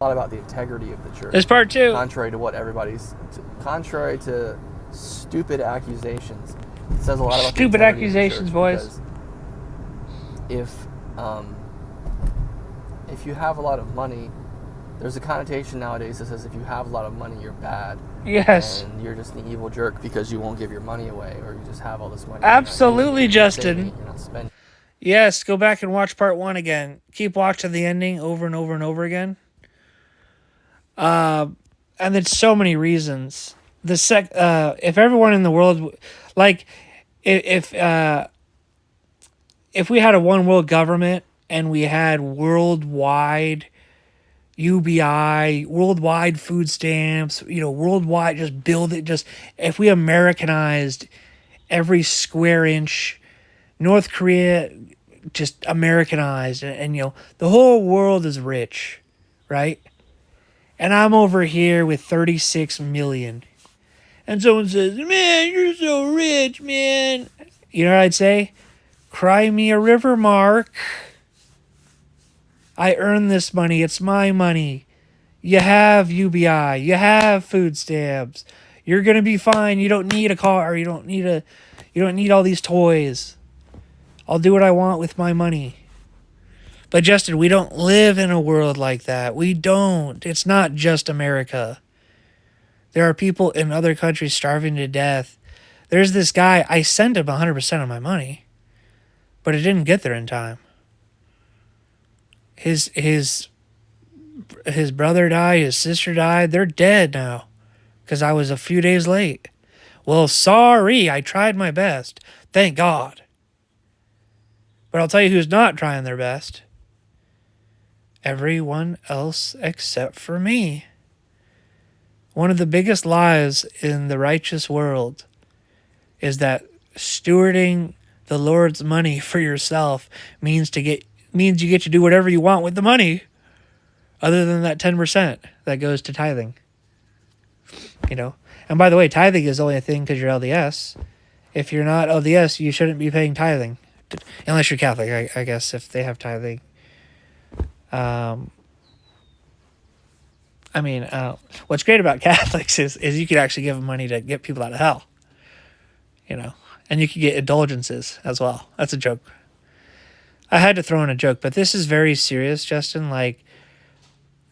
lot about the integrity of the church. There's part two. Contrary to stupid accusations. It says a lot about stupid the accusations, boys. If you have a lot of money, there's a connotation nowadays that says if you have a lot of money, you're bad. Yes. And you're just an evil jerk because you won't give your money away, or you just have all this money. Absolutely, Justin. You're not spending. Yes, go back and watch part 1 again. Keep watching the ending over and over and over again. And there's so many reasons. If everyone in the world, like, if we had a one world government and we had worldwide UBI, worldwide food stamps, worldwide, just build it. Just if we Americanized every square inch, North Korea just Americanized, and the whole world is rich, right? And I'm over here with 36 million. And someone says, man, you're so rich, man. You know what I'd say? Cry me a river, Mark. I earned this money. It's my money. You have UBI. You have food stamps. You're going to be fine. You don't need a car. You don't need all these toys. I'll do what I want with my money. But Justin, we don't live in a world like that. We don't. It's not just America. There are people in other countries starving to death. There's this guy, I sent him 100% of my money, but it didn't get there in time. His brother died, his sister died. They're dead now because I was a few days late. Well, sorry, I tried my best. Thank God. But I'll tell you who's not trying their best. Everyone else except for me. One of the biggest lies in the righteous world is that stewarding the Lord's money for yourself means you get to do whatever you want with the money, other than that 10% that goes to tithing. And by the way, tithing is only a thing because you're LDS. If you're not LDS, you shouldn't be paying tithing, unless you're Catholic. I guess if they have tithing. What's great about Catholics is you could actually give them money to get people out of hell, and you could get indulgences as well. That's a joke. I had to throw in a joke, but this is very serious, Justin. Like,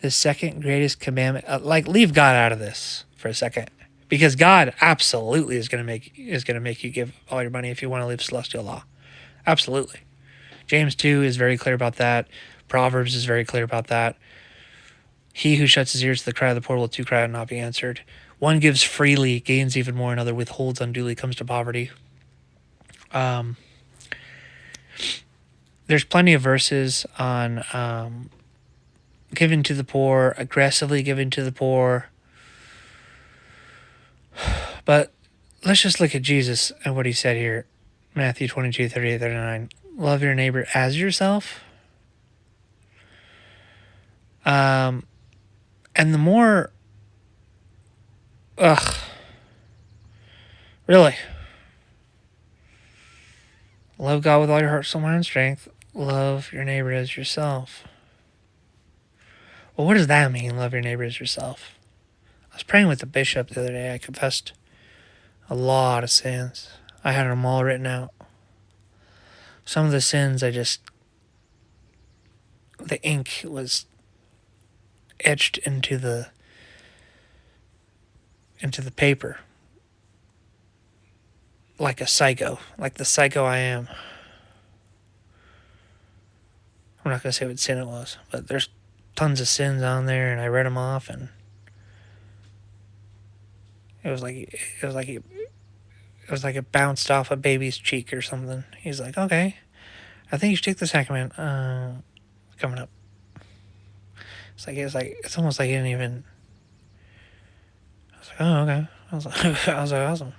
the second greatest commandment, leave God out of this for a second, because God absolutely is going to make you give all your money if you want to live celestial law. Absolutely. James 2 is very clear about that. Proverbs is very clear about that. He who shuts his ears to the cry of the poor will too cry and not be answered. One gives freely, gains even more. Another withholds unduly, comes to poverty. There's plenty of verses on giving to the poor, aggressively giving to the poor. But let's just look at Jesus and what he said here. Matthew 22, 38, 39. Love your neighbor as yourself. And the more... Really? Love God with all your heart, soul, mind, and strength. Love your neighbor as yourself. Well, what does that mean, love your neighbor as yourself? I was praying with the bishop the other day. I confessed a lot of sins. I had them all written out. Some of the sins the ink was etched into the paper. Like a psycho. Like the psycho I am. I'm not going to say what sin it was, but there's tons of sins on there, and I read them off, and it was like it bounced off a baby's cheek or something. He's like, okay, I think you should take the sacrament. Coming up. It's almost like he didn't even. I was like, oh, okay. I was like, awesome.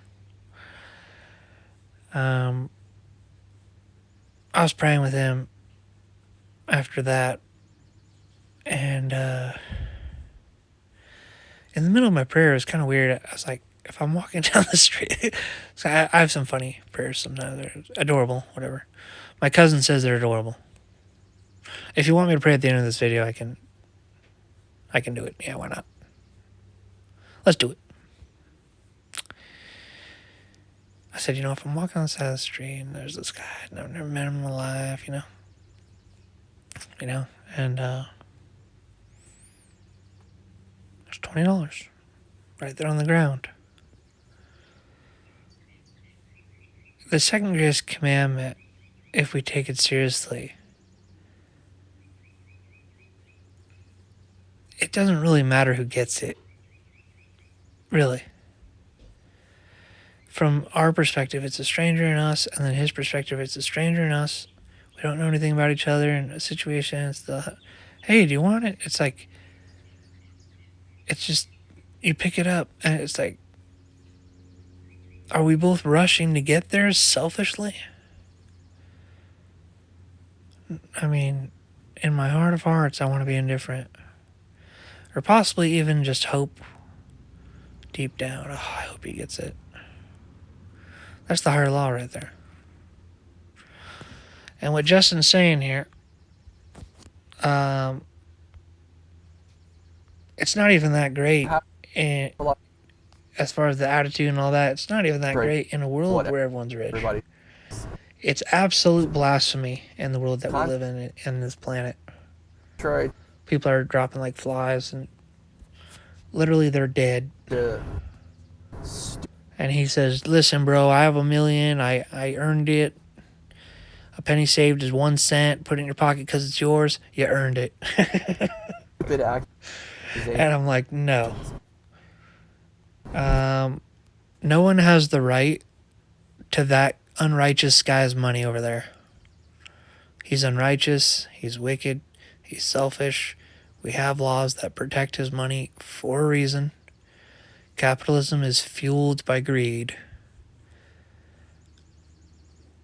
I was praying with him after that, and in the middle of my prayer, it was kind of weird. I was like, if I'm walking down the street, so I have some funny prayers sometimes. They're adorable, whatever. My cousin says they're adorable. If you want me to pray at the end of this video, I can I can do it. Yeah, why not? Let's do it. I said, if I'm walking on the side of the street and there's this guy I've never met him in my life, and there's $20 right there on the ground. The second greatest commandment, if we take it seriously, it doesn't really matter who gets it. Really. From our perspective, it's a stranger in us, and then his perspective, it's a stranger in us. We don't know anything about each other in a situation. It's hey, do you want it? It's like, it's just, you pick it up, and it's like, are we both rushing to get there selfishly? I mean, in my heart of hearts, I want to be indifferent. Or possibly even just hope deep down. Oh, I hope he gets it. That's the higher law right there. And what Justin's saying here, it's not even that great. And as far as the attitude and all that, it's not even that great in a world where everyone's rich. It's absolute blasphemy in the world that we live in this planet. Right. People are dropping like flies, and literally they're dead. And he says, listen, bro, I have $1 million. I earned it. A penny saved is 1 cent. Put it in your pocket because it's yours. You earned it. And I'm like, no. No one has the right to that unrighteous guy's money over there. He's unrighteous. He's wicked. He's selfish. We have laws that protect his money for a reason. Capitalism is fueled by greed.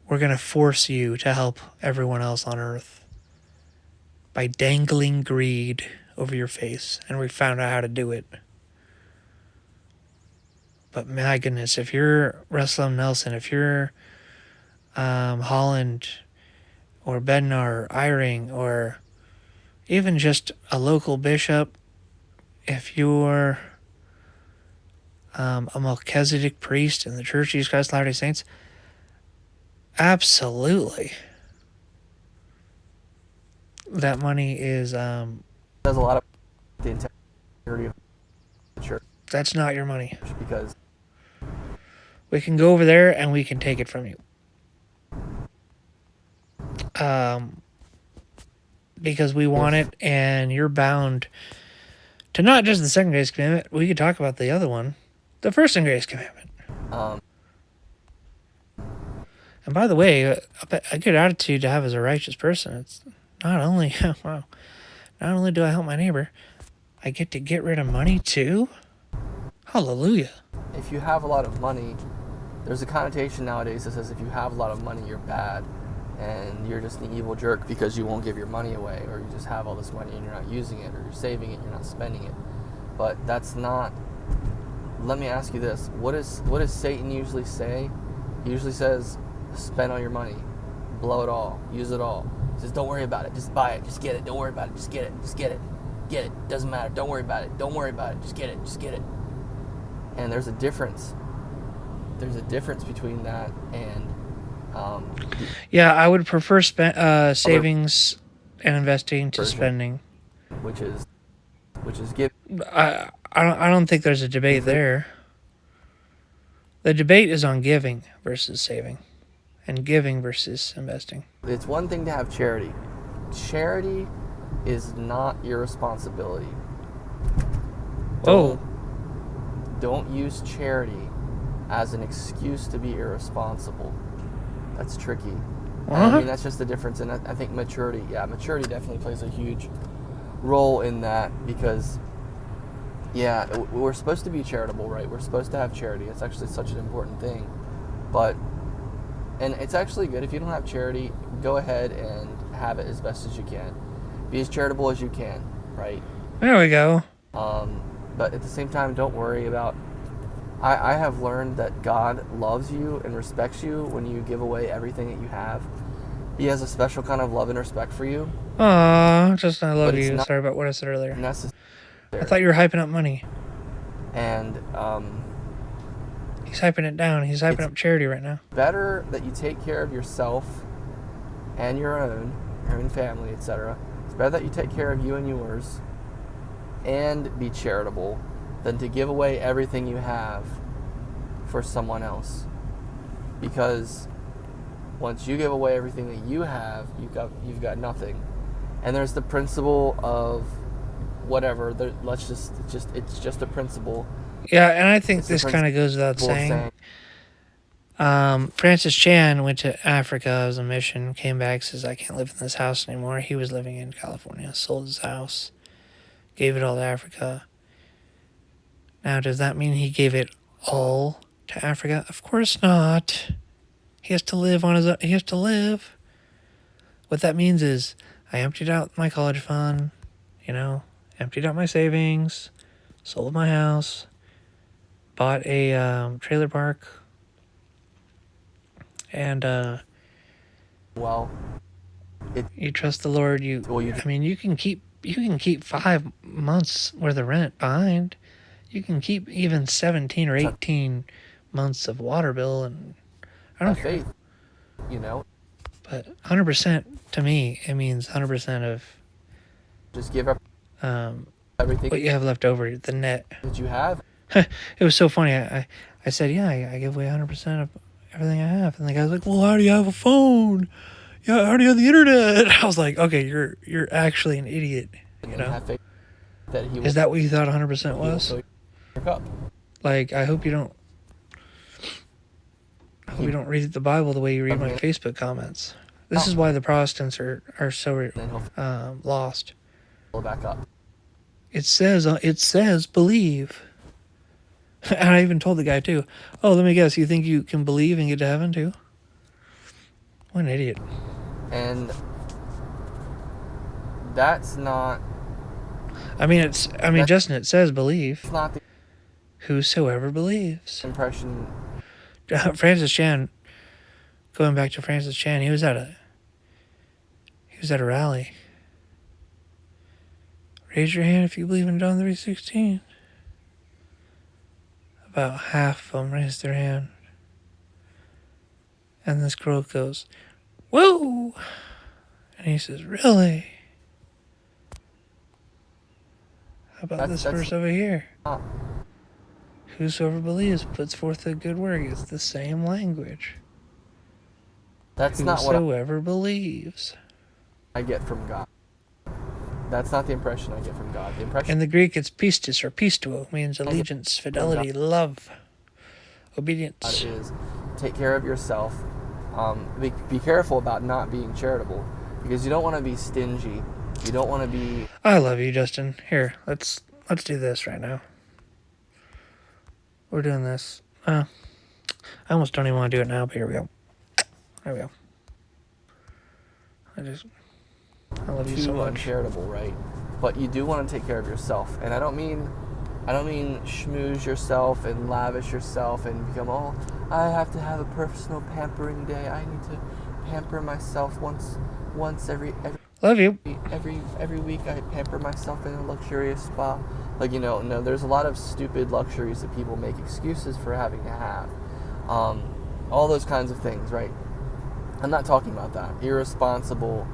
We're going to force you to help everyone else on earth by dangling greed over your face. And we found out how to do it. But my goodness, if you're Russell Nelson, if you're Holland or Bednar or Eyring, or even just a local bishop, if you're a Melchizedek priest in the Church of Jesus Christ of Latter-day Saints, absolutely. That money is Does a lot of the integrity of the church. That's not your money. Because we can go over there and we can take it from you. Because we want it, and you're bound to not just the second greatest commandment. We could talk about the other one, the first and greatest commandment. And by the way, a good attitude to have as a righteous person, it's not only, wow, not only do I help my neighbor, I get to get rid of money too. Hallelujah. If you have a lot of money, there's a connotation nowadays that says if you have a lot of money, you're bad. And you're just an evil jerk because you won't give your money away, or you just have all this money and you're not using it, or you're saving it, you're not spending it. But that's not. Let me ask you this: what does Satan usually say? He usually says, "Spend all your money, blow it all, use it all." He says, "Don't worry about it, just buy it, just get it. Don't worry about it, just get it, just get it, get it. Doesn't matter. Don't worry about it. Don't worry about it. Just get it, just get it." And there's a difference. There's a difference between that and. Yeah, I would prefer savings and investing to spending. Which is give. I don't think there's a debate there. The debate is on giving versus saving, and giving versus investing. It's one thing to have charity. Charity is not your responsibility. Don't use charity as an excuse to be irresponsible. That's tricky. I mean, that's just the difference. And I think maturity definitely plays a huge role in that, because, we're supposed to be charitable, right? We're supposed to have charity. It's actually such an important thing. And it's actually good. If you don't have charity, go ahead and have it as best as you can. Be as charitable as you can, right? There we go. But at the same time, don't worry about... I have learned that God loves you and respects you when you give away everything that you have. He has a special kind of love and respect for you. Aw, just I love you. Sorry about what I said earlier. I thought you were hyping up money. And He's hyping it down. He's hyping up charity right now. better that you take care of yourself and your own family, etc. It's better that you take care of you and yours and be charitable than to give away everything you have for someone else. Because once you give away everything that you have, you've got nothing. And there's the principle of whatever. It's just a principle. Yeah, and I think this kind of goes without saying. Francis Chan went to Africa as a mission, came back, says, I can't live in this house anymore. He was living in California, sold his house, gave it all to Africa. Now, does that mean he gave it all to Africa? Of course not. He has to live on his own. He has to live. What that means is I emptied out my college fund, emptied out my savings, sold my house, bought a trailer park, and you trust the Lord. You can keep 5 months worth of rent behind. You can keep even 17 or 18 months of water bill, and I don't care. But 100% to me, it means 100% of just give up everything what you have left over, the net that you have. It was so funny. I said, yeah, I give away 100% of everything I have, and the guy's like, well, how do you have a phone? Yeah, how do you have the internet? I was like, okay, you're actually an idiot. Have faith that he will. Is that what you thought 100% was? Like, I hope you don't read the Bible the way you read my Facebook comments. This is why the Protestants are so lost. Back up. It says believe. And I even told the guy too, oh, let me guess, you think you can believe and get to heaven too? What an idiot. And that's not... Justin, it says believe. It's not the whosoever believes. Impression. Francis Chan, going back to Francis Chan, he was at a rally. Raise your hand if you believe in John 3:16. About half of them raised their hand. And this girl goes, whoa! And he says, really? How about this verse over here? Whosoever believes puts forth a good work. It's the same language. That's not what whosoever believes. I get from God. That's not the impression I get from God. The impression in the Greek, it's pistis or pistuo, means allegiance, fidelity, love, obedience. God is take care of yourself. Be careful about not being charitable, because you don't want to be stingy. You don't want to be... I love you, Justin. Here, let's do this right now. We're doing this. I almost don't even want to do it now, but here we go. There we go. I love you so much. Uncharitable, right? But you do want to take care of yourself, and I don't mean schmooze yourself and lavish yourself and become, oh, I have to have a personal pampering day. I need to pamper myself once every love you. Every week I pamper myself in a luxurious spa. No, there's a lot of stupid luxuries that people make excuses for having to have. All those kinds of things, right? I'm not talking about that. Irresponsible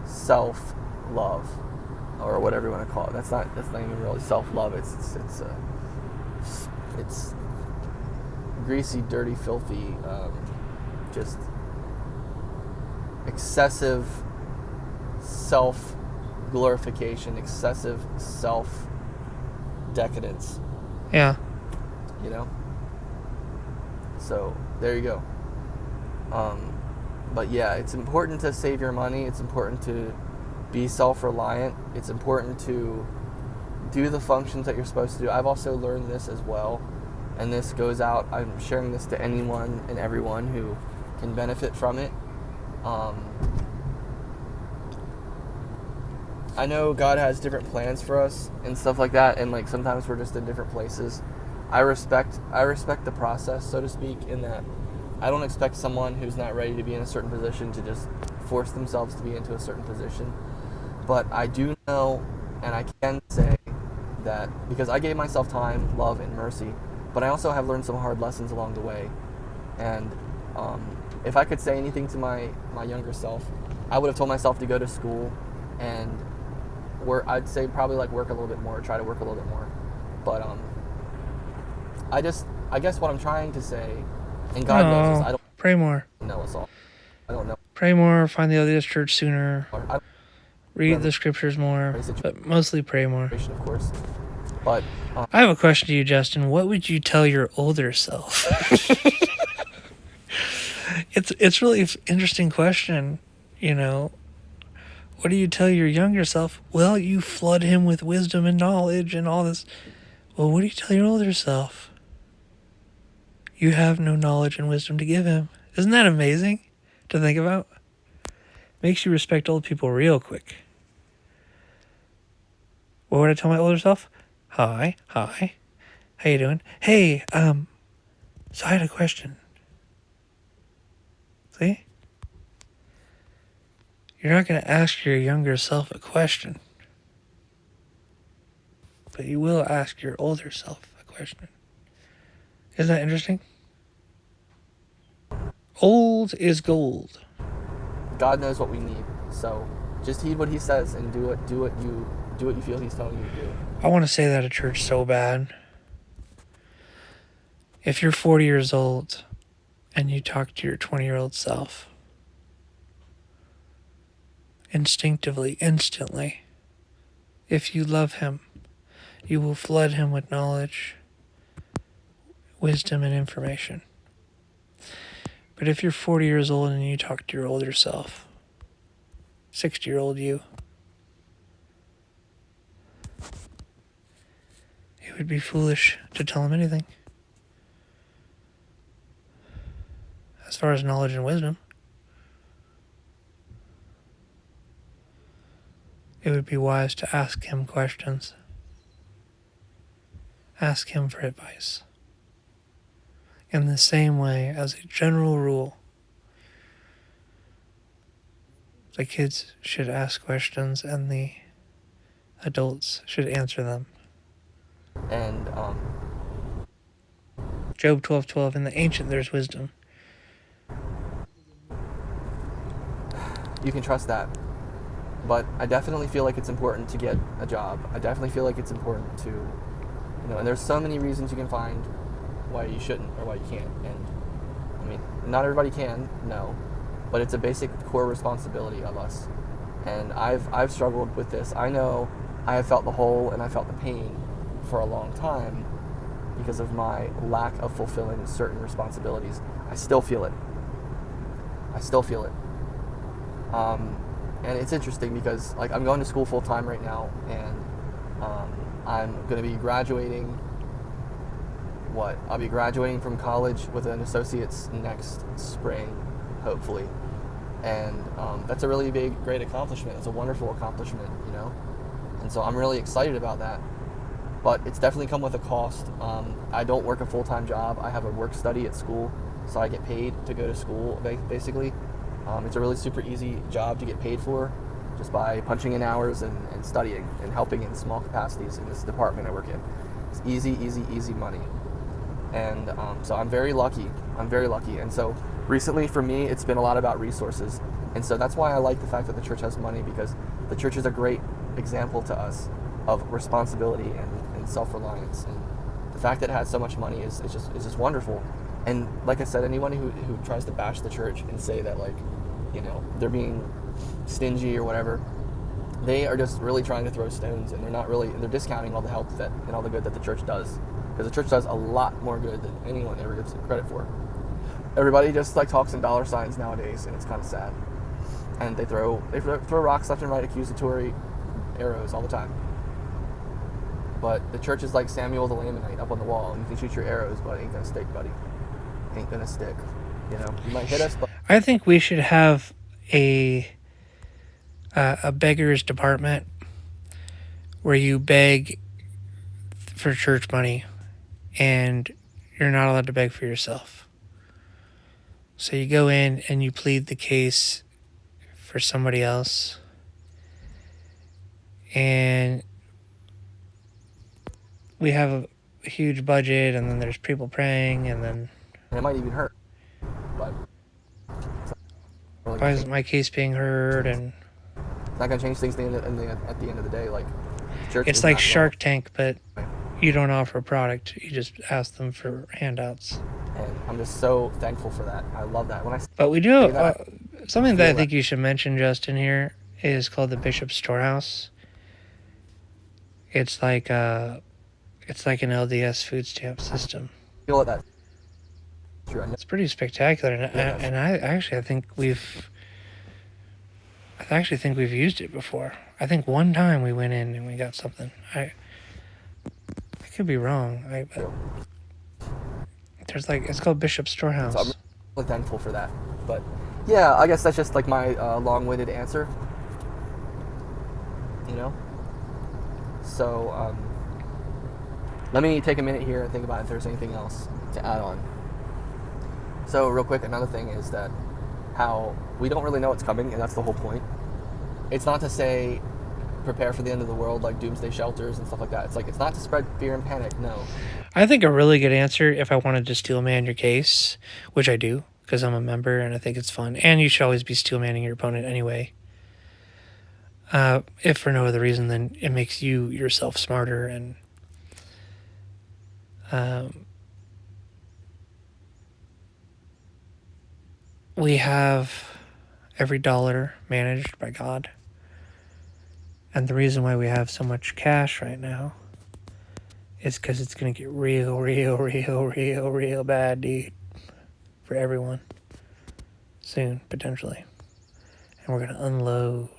self-love, or whatever you want to call it. That's not even really self-love. It's greasy, dirty, filthy, just excessive self-glorification, excessive self-decadence. Yeah. So there you go. But yeah, it's important to save your money. It's important to be self-reliant. It's important to do the functions that you're supposed to do. I've also learned this as well, and this goes out. I'm sharing this to anyone and everyone who can benefit from it. I know God has different plans for us and stuff like that, and sometimes we're just in different places. I respect the process, so to speak, in that I don't expect someone who's not ready to be in a certain position to just force themselves to be into a certain position. But I do know, and I can say, that because I gave myself time, love, and mercy, but I also have learned some hard lessons along the way. And if I could say anything to my younger self, I would have told myself to go to school and I'd say probably like work a little bit more, try to work a little bit more. But I guess what I'm trying to say, and God knows this, I don't pray more. know us all. I don't know. Pray more, find the LDS church sooner, I read the scriptures more, but mostly pray more. of course. But I have a question to you, Justin. What would you tell your older self? It's really an interesting question, you know. What do you tell your younger self? Well, you flood him with wisdom and knowledge and all this. Well, what do you tell your older self? You have no knowledge and wisdom to give him. Isn't that amazing to think about? Makes you respect old people real quick. What would I tell my older self? Hi. How you doing? Hey, so I had a question. See? You're not going to ask your younger self a question. But you will ask your older self a question. Isn't that interesting? Old is gold. God knows what we need, so just heed what He says and do what you feel He's telling you to do. I want to say that at church so bad. If you're 40 years old and you talk to your 20-year-old self, instinctively, instantly, if you love him, you will flood him with knowledge, wisdom, and information. But if you're 40 years old and you talk to your older self, 60-year-old you, it would be foolish to tell him anything. As far as knowledge and wisdom, it would be wise to ask him questions. Ask him for advice. In the same way, as a general rule, the kids should ask questions and the adults should answer them. And Job 12:12, in the ancient there's wisdom. you can trust that. But I definitely feel like it's important to get a job. I definitely feel like it's important to, and there's so many reasons you can find why you shouldn't or why you can't. And I mean, not everybody can, no, but it's a basic core responsibility of us. And I've struggled with this. I know I have felt the hole and I felt the pain for a long time because of my lack of fulfilling certain responsibilities. I still feel it. And it's interesting because like I'm going to school full time right now, and I'm going to be graduating. I'll be graduating from college with an associate's next spring, hopefully. And that's a really great accomplishment. It's a wonderful accomplishment, And so I'm really excited about that. But it's definitely come with a cost. I don't work a full-time job. I have a work study at school, so I get paid to go to school, basically. It's a really super easy job to get paid for, just by punching in hours and studying and helping in small capacities in this department I work in. It's easy money. And so I'm very lucky. And so recently for me, it's been a lot about resources. And so that's why I like the fact that the church has money, because the church is a great example to us of responsibility and self-reliance. And the fact that it has so much money is just wonderful. And like I said, anyone who tries to bash the church and say that, like, they're being stingy or whatever, they are just really trying to throw stones, and they're discounting all the help and all the good that the church does. Because the church does a lot more good than anyone ever gives it credit for. Everybody just like talks in dollar signs nowadays, and it's kind of sad. And they throw rocks left and right, accusatory arrows all the time. But the church is like Samuel the Lamanite up on the wall. You can shoot your arrows, but it ain't gonna stick, buddy. Ain't gonna stick. You might hit us, but I think we should have a beggar's department where you beg for church money, and you're not allowed to beg for yourself. So you go in and you plead the case for somebody else, and we have a huge budget, and then there's people praying, and then and it might even hurt. But it's not really why gonna isn't my case being heard? And it's not gonna change things at the end of the day. Like, church it's is like not Shark Tank, but you don't offer a product. You just ask them for handouts. and I'm just so thankful for that. I love that. When I But we do say that, something that I feel think you should mention, Justin, here is called the Bishop's Storehouse. It's like an LDS food stamp system. feel that that's true. It's pretty spectacular, and I actually think we've used it before. I think one time we went in and we got something. I could be wrong. But there's it's called Bishop's Storehouse. So I'm really thankful for that. But yeah, I guess that's just like my long-winded answer. You know. So let me take a minute here and think about if there's anything else to add on. So real quick, another thing is that how we don't really know what's coming, and that's the whole point. It's not to say prepare for the end of the world, like doomsday shelters and stuff like that. It's like, it's not to spread fear and panic. No. I think a really good answer, if I wanted to steel man your case, which I do because I'm a member and I think it's fun, and you should always be steel manning your opponent anyway. If for no other reason than it makes you yourself smarter, and we have every dollar managed by God. And the reason why we have so much cash right now is because it's going to get real, real, real, real, real bad, dude, for everyone soon, potentially. And we're going to unload.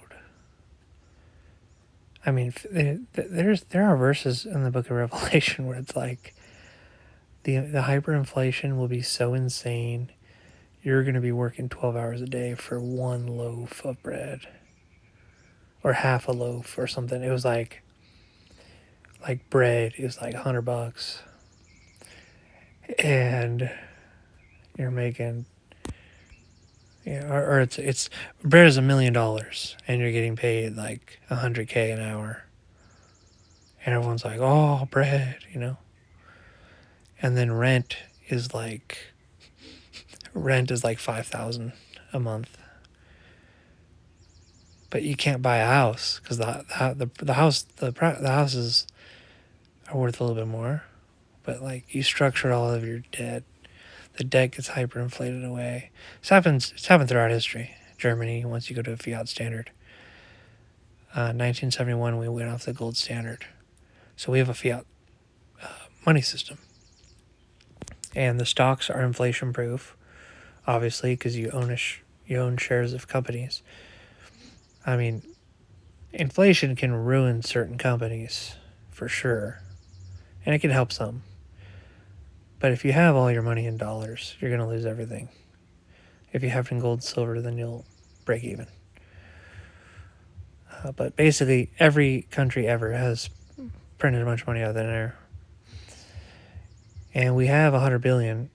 I mean, there are verses in the book of Revelation where it's like the hyperinflation will be so insane, you're going to be working 12 hours a day for one loaf of bread. Or half a loaf or something. It was like bread. It was like $100, and you're making, or it's bread is $1 million, and you're getting paid like $100K an hour, and everyone's like, oh, bread, and then rent is like $5,000 a month. But you can't buy a house because the houses are worth a little bit more. But like, you structured all of your debt, the debt gets hyperinflated away. It's happened throughout history. Germany, once you go to a fiat standard. 1971, we went off the gold standard, so we have a fiat money system, and the stocks are inflation proof, obviously, because you own shares of companies. I mean, inflation can ruin certain companies, for sure, and it can help some. But if you have all your money in dollars, you're going to lose everything. If you have it in gold and silver, then you'll break even. But basically, every country ever has printed a bunch of money out of thin air. And we have 100 billion,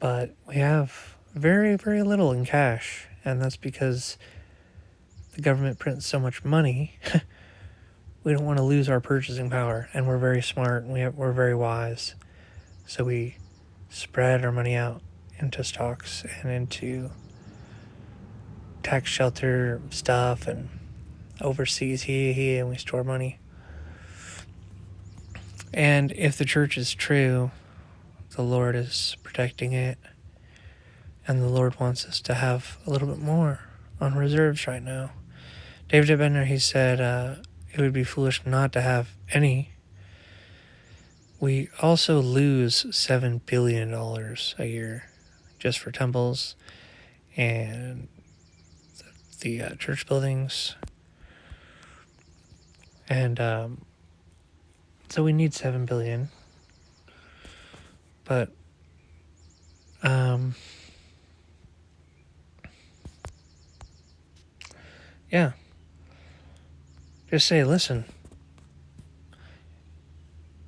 but we have very, very little in cash, and that's because the government prints so much money. We don't want to lose our purchasing power, and we're very smart, and we're very wise. So we spread our money out into stocks and into tax shelter stuff and overseas here, and we store money. And if the church is true, the Lord is protecting it, and the Lord wants us to have a little bit more on reserves right now. David Benner, he said, it would be foolish not to have any. We also lose $7 billion a year just for temples and the church buildings. And so we need $7 billion. But yeah. Just say, listen.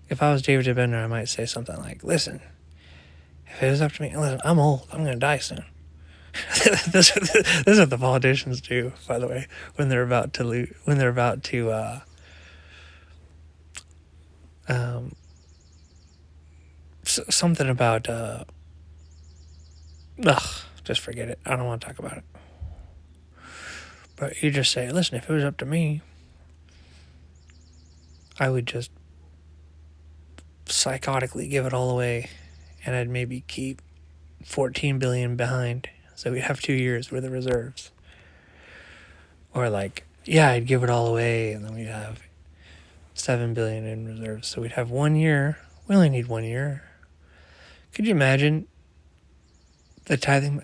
If I was David Bender, I might say something like, listen, if it was up to me, listen, I'm old. I'm going to die soon. this is what the politicians do, by the way, when they're about to something about just forget it. I don't want to talk about it. But you just say, listen, if it was up to me, I would just psychotically give it all away, and I'd maybe keep 14 billion behind, so we'd have 2 years worth of reserves. Or like, yeah, I'd give it all away, and then we'd have 7 billion in reserves, so we'd have 1 year. We only need 1 year. Could you imagine the tithing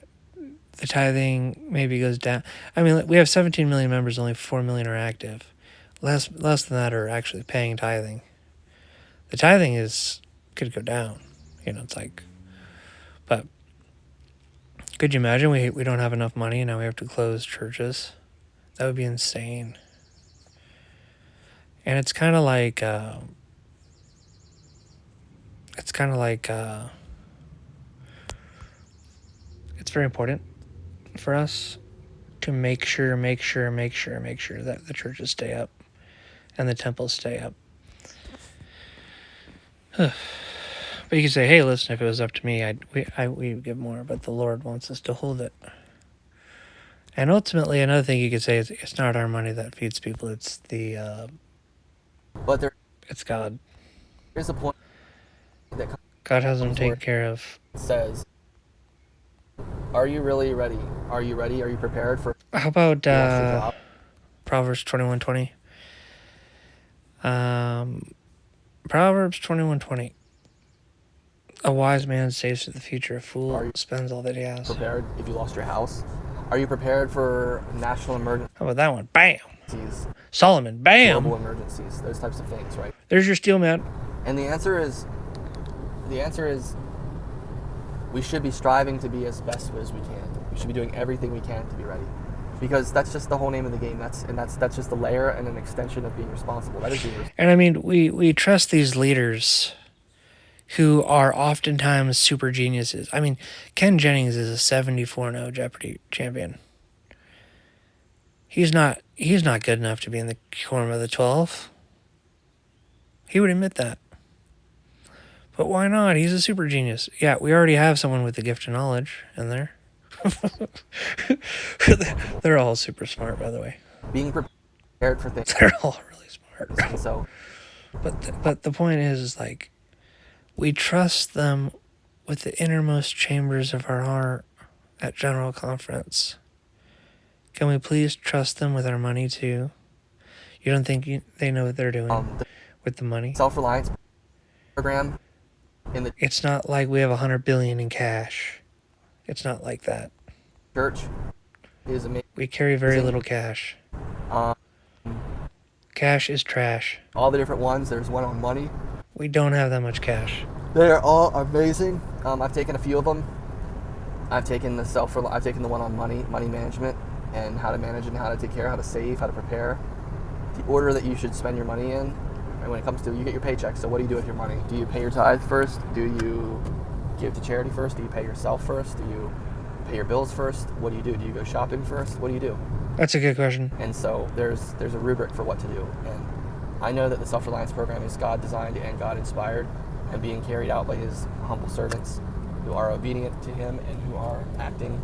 maybe goes down? I mean, we have 17 million members, only 4 million are active. Less than that are actually paying tithing. The tithing could go down. It's like, but could you imagine we don't have enough money and now we have to close churches? That would be insane. And it's kind of like, it's very important for us to make sure that the churches stay up and the temples stay up. But you could say, hey, listen, if it was up to me, we'd give more, but the Lord wants us to hold it. And ultimately, another thing you could say is it's not our money that feeds people, it's it's God. There's a point that God has them taken care of. says, are you really ready? Are you ready? Are you prepared for... How about Proverbs 21:20? Proverbs 21:20. A wise man saves for the future. A fool spends all that he has. Prepared if you lost your house? Are you prepared for national emergencies? How about that one? Bam! Solomon, bam! Global emergencies, those types of things, right? There's your steel man. And the answer is, we should be striving to be as best as we can. We should be doing everything we can to be ready, because that's just the whole name of the game. That's just a layer and an extension of being responsible. That is being responsible. And I mean, we trust these leaders who are oftentimes super geniuses. I mean, Ken Jennings is a 74-0 Jeopardy champion. He's not good enough to be in the quorum of the 12. He would admit that. But why not? He's a super genius. Yeah, we already have someone with the gift of knowledge in there. They're all super smart, by the way. Being prepared for things. They're all really smart. So, but the point is like, we trust them with the innermost chambers of our heart at General Conference. Can we please trust them with our money too? You don't think they know what they're doing with the money? Self-reliance program. It's not like we have 100 billion in cash. It's not like that. Church is amazing. We carry very little cash. Cash is trash. All the different ones. There's one on money. We don't have that much cash. They are all amazing. I've taken a few of them. I've taken the one on money management, and how to manage it, and how to take care, how to save, how to prepare, the order that you should spend your money in. And when it comes to, you get your paycheck, so what do you do with your money? Do you pay your tithe first? Do you give to charity first? Do you pay yourself first? Do you pay your bills first? What do you do? Do you go shopping first? What do you do? That's a good question. And so there's a rubric for what to do. And I know that the self-reliance program is God designed and God inspired, and being carried out by his humble servants who are obedient to him and who are acting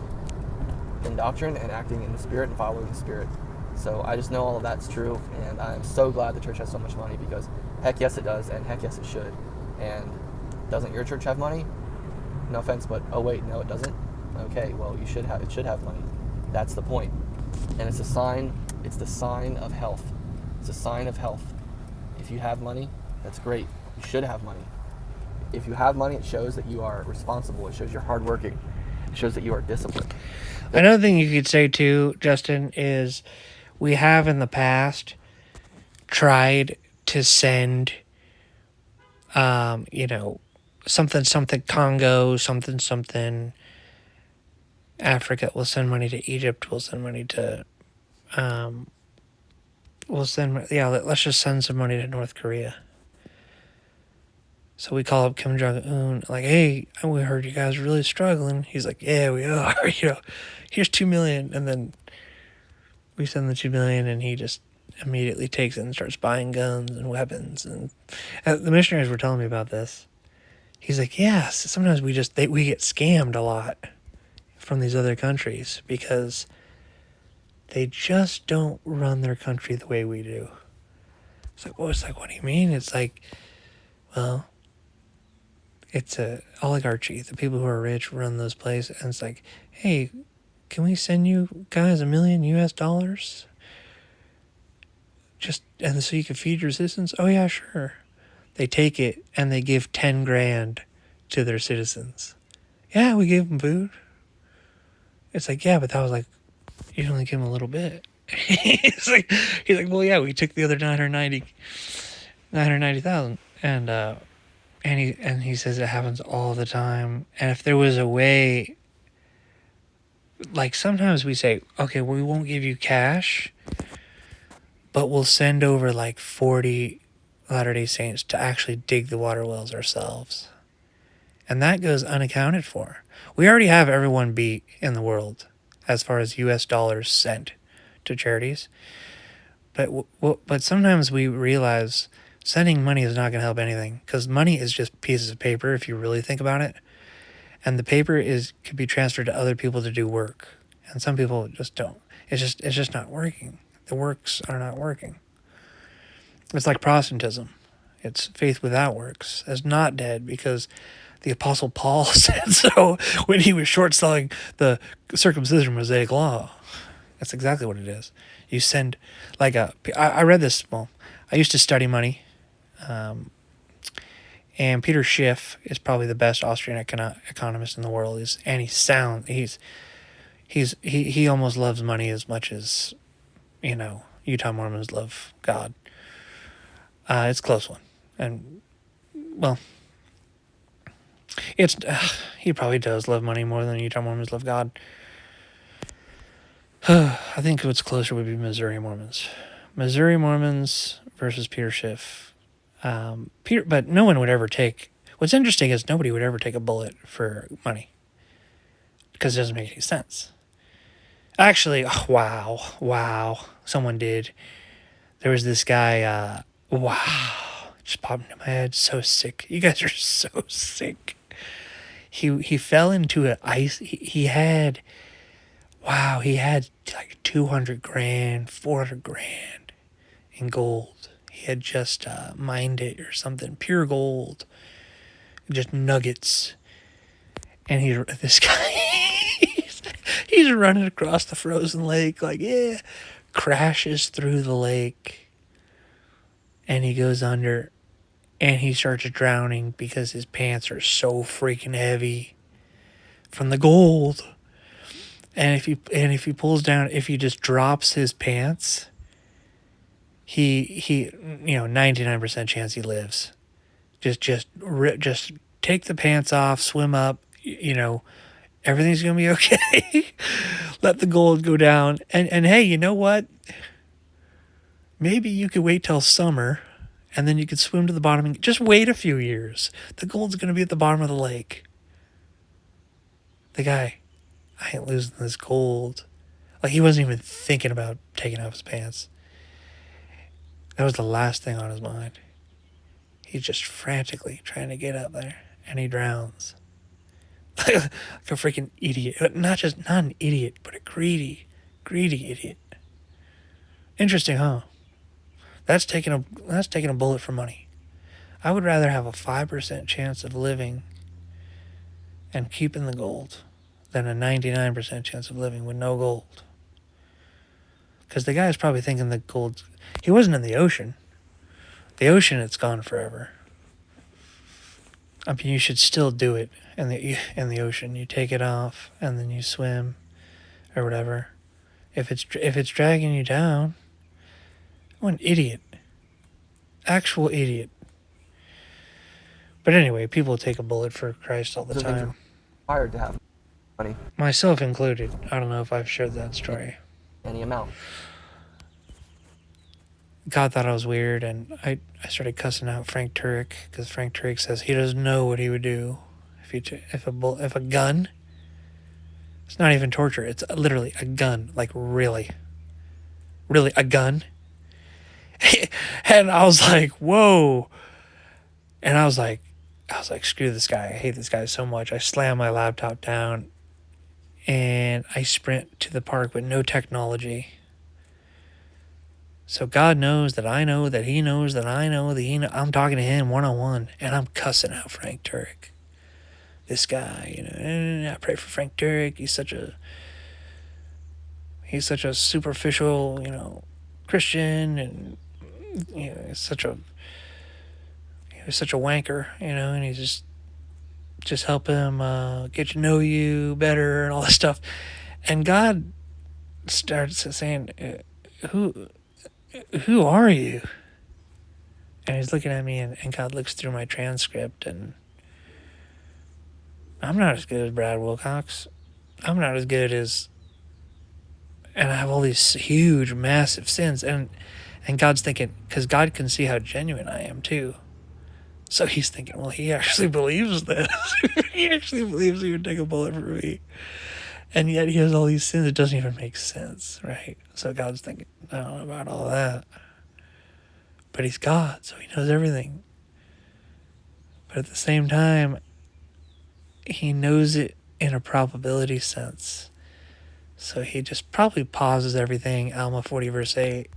in doctrine and acting in the Spirit and following the Spirit. So I just know all of that's true, and I'm so glad the church has so much money, because heck yes it does, and heck yes it should. And doesn't your church have money? No offense, but oh wait, no it doesn't? Okay, well it should have money. That's the point. And it's the sign of health. It's a sign of health. If you have money, that's great. You should have money. If you have money, it shows that you are responsible. It shows you're hardworking. It shows that you are disciplined. Another thing you could say too, Justin, is we have in the past tried to send, something Congo, something Africa. We'll send money to Egypt. We'll send money to, let's just send some money to North Korea. So we call up Kim Jong-un, like, hey, we heard you guys are really struggling. He's like, yeah, we are. Here's $2 million. And then we send the $2 million, and he just immediately takes it and starts buying guns and weapons. And the missionaries were telling me about this. He's like, yes, sometimes we get scammed a lot from these other countries because they just don't run their country the way we do. It's like, well, what do you mean? It's like, well, it's a oligarchy. The people who are rich run those places, and it's like, hey, can we send you guys $1 million US? And so you can feed your citizens? Oh yeah, sure. They take it and they give 10 grand to their citizens. Yeah, we gave them food. It's like, yeah, but that was like, you only give them a little bit. he's like, well, yeah, we took the other 990,000, and he says it happens all the time. And if there was a way, like sometimes we say, okay, well, we won't give you cash, but we'll send over like 40 Latter-day Saints to actually dig the water wells ourselves. And that goes unaccounted for. We already have everyone beat in the world as far as US dollars sent to charities. But sometimes we realize sending money is not going to help anything, because money is just pieces of paper if you really think about it. And the paper could be transferred to other people to do work. And some people just don't. It's just not working. The works are not working. It's like Protestantism. It's faith without works. It's not dead because the Apostle Paul said so when he was short selling the circumcision Mosaic law. That's exactly what it is. You send, like I read this, well, I used to study money, and Peter Schiff is probably the best Austrian economist in the world. He almost loves money as much as, Utah Mormons love God. It's a close one. And, well, he probably does love money more than Utah Mormons love God. I think what's closer would be Missouri Mormons. Missouri Mormons versus Peter Schiff. But no one would ever take... What's interesting is nobody would ever take a bullet for money, because it doesn't make any sense. Actually, wow, someone did. There was this guy, just popped into my head, so sick. You guys are so sick. He fell into an ice, he had like 200 grand, 400 grand in gold. He had just mined it or something, pure gold, just nuggets. And this guy, he's running across the frozen lake, like, yeah, crashes through the lake, and he goes under, and he starts drowning because his pants are so freaking heavy from the gold. And if he pulls down, if he just drops his pants, he 99% chance he lives. Just take the pants off, swim up, everything's gonna be okay. Let the gold go down, and hey, you know what? Maybe you could wait till summer, and then you could swim to the bottom and just wait a few years. The gold's gonna be at the bottom of the lake. The guy, I ain't losing this gold. Like, he wasn't even thinking about taking off his pants. That was the last thing on his mind. He's just frantically trying to get up there, and he drowns. Like a freaking idiot. Not an idiot, but a greedy idiot. Interesting, huh? That's taking a bullet for money. I would rather have a 5% chance of living and keeping the gold than a 99% chance of living with no gold. Because the guy's probably thinking the gold... He wasn't in the ocean. The ocean, it's gone forever. I mean, you should still do it in the ocean. You take it off, and then you swim, or whatever. If it's dragging you down, what an idiot. Actual idiot. But anyway, people take a bullet for Christ all the time. Required to have money. Myself included. I don't know if I've shared that story. Any amount. God thought I was weird, and I started cussing out Frank Turek, because Frank Turek says he doesn't know what he would do if a gun. It's not even torture. It's literally a gun. Like, really a gun. And I was like, whoa. And I was like, screw this guy. I hate this guy so much. I slam my laptop down and I sprint to the park with no technology. So God knows that I know that He knows that I know that He I'm talking to Him one on one, and I'm cussing out Frank Turek. This guy, I pray for Frank Turek. He's such a superficial, Christian, and he's such a wanker, and he just help him get to know you better and all this stuff. And God starts saying, who are you? And he's looking at me, and God looks through my transcript, and I'm not as good as Brad Wilcox. I'm not as good as, and I have all these huge, massive sins. And God's thinking, because God can see how genuine I am too. So he's thinking, well, he actually believes this. He actually believes he would take a bullet for me. And yet he has all these sins. It doesn't even make sense, right? So God's thinking, I don't know about all that. But he's God, so he knows everything. But at the same time, he knows it in a probability sense. So he just probably pauses everything, Alma 40 verse 8,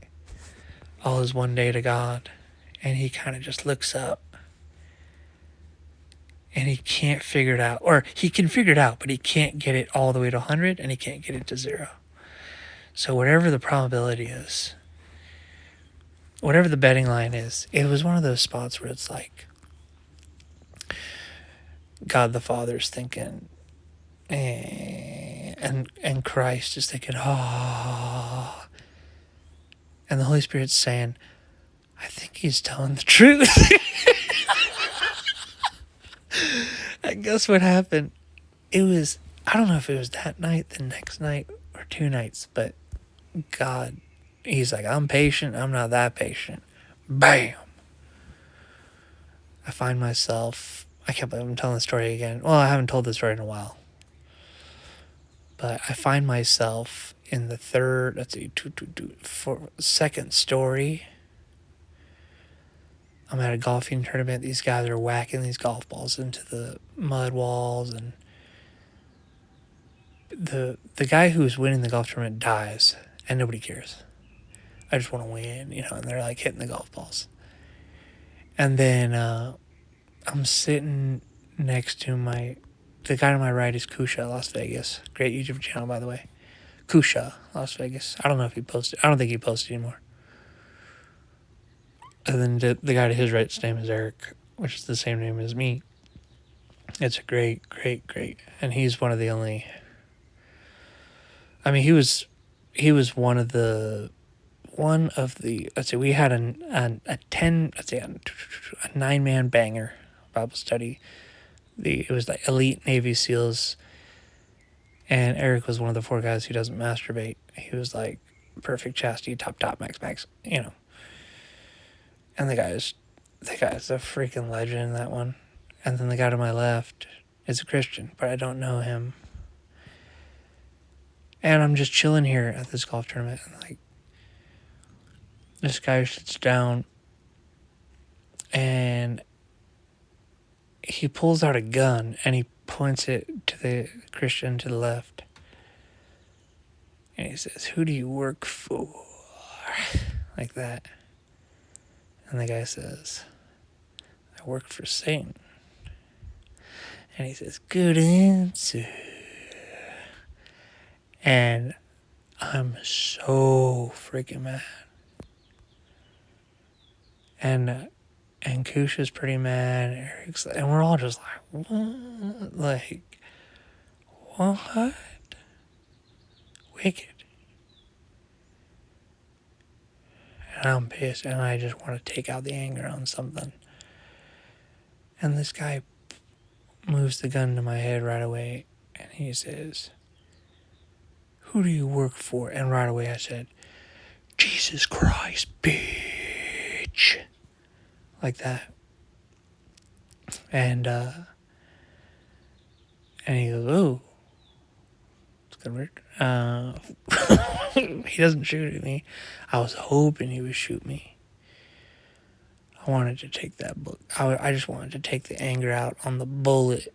all is one day to God. And he kind of just looks up. And he can't figure it out. Or he can figure it out, but he can't get it all the way to 100, and he can't get it to 0. So whatever the probability is, whatever the betting line is, it was one of those spots where it's like God the Father's thinking, and Christ is thinking, oh. And the Holy Spirit's saying, I think he's telling the truth. And guess what happened? I don't know if it was that night, the next night, or 2 nights, but God, he's like, I'm patient, I'm not that patient. Bam! I find myself, I can't believe I'm telling the story again. Well, I haven't told the story in a while. But I find myself in the second story. I'm at a golfing tournament. These guys are whacking these golf balls into the mud walls, and the guy who's winning the golf tournament dies, and nobody cares. I just want to win, and they're like hitting the golf balls. And then I'm sitting next to the guy to my right is Kusha, Las Vegas. Great YouTube channel, by the way. Kusha, Las Vegas. I don't know if he posted. I don't think he posted anymore. And then the guy to his right's name is Eric, which is the same name as me. It's a great. And he's one of the only... I mean, he was one of the... let's say we had a 9-man banger Bible study. It was like elite Navy SEALs, and Eric was one of the 4 guys who doesn't masturbate. He was like perfect chastity, top, max, And the guy's a freaking legend in that one. And then the guy to my left is a Christian, but I don't know him. And I'm just chilling here at this golf tournament, and like this guy sits down and he pulls out a gun and he points it to the Christian to the left. And he says, who do you work for? Like that. And the guy says, I work for Satan. And he says, good answer. And I'm so freaking mad. And Kusha's pretty mad. Eric's, and we're all just like, what? Like, what? Wicked. And I'm pissed, and I just want to take out the anger on something. And this guy moves the gun to my head right away, and he says, who do you work for? And right away I said, Jesus Christ, bitch. Like that. And he goes, oh, it's good word. He doesn't shoot at me. I was hoping he would shoot me. I wanted to take that book. I just wanted to take the anger out on the bullet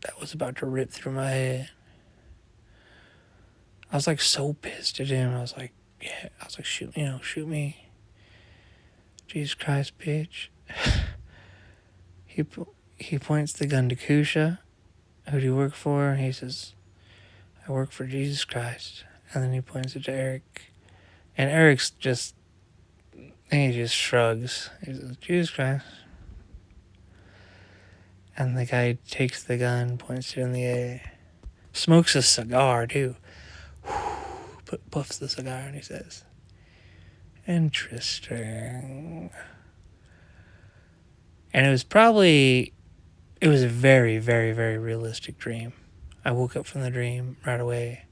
that was about to rip through my head. I was like so pissed at him. I was like, yeah. I was like, shoot me. Jesus Christ, bitch. He points the gun to Kusha. Who do you work for? And he says, I work for Jesus Christ. And then he points it to Eric. And Eric's just, he just shrugs. He says, Jesus Christ. And the guy takes the gun, points it in the air. Smokes a cigar, too. Puffs the cigar, and he says, interesting. And it was a very, very, very realistic dream. I woke up from the dream right away.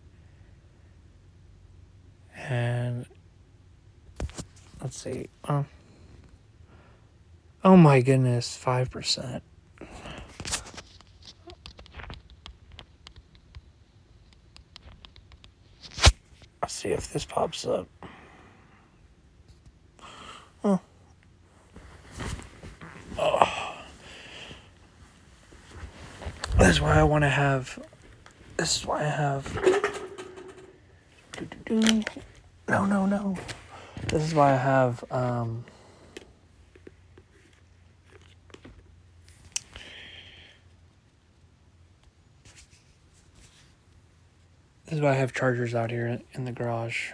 And let's see. Oh my goodness, 5%. Let's see if this pops up. Oh. This is why I want to have. This is why I have. No. This is why I have. This is why I have chargers out here in the garage.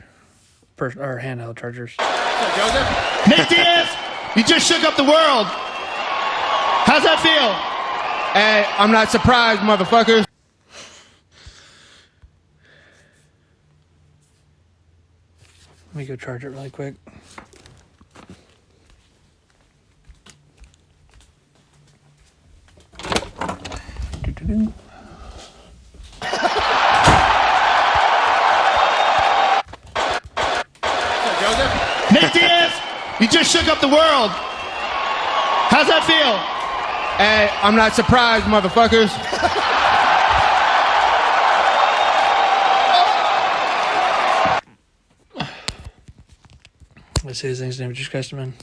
Or handheld chargers. What's up, Joseph? Nate Diaz, you just shook up the world. How's that feel? Hey, I'm not surprised, motherfuckers. Let me go charge it really quick. Joseph? Nate Diaz, you just shook up the world. How's that feel? Hey, I'm not surprised, motherfuckers. Let's say his name's name, Jesus Christ, man.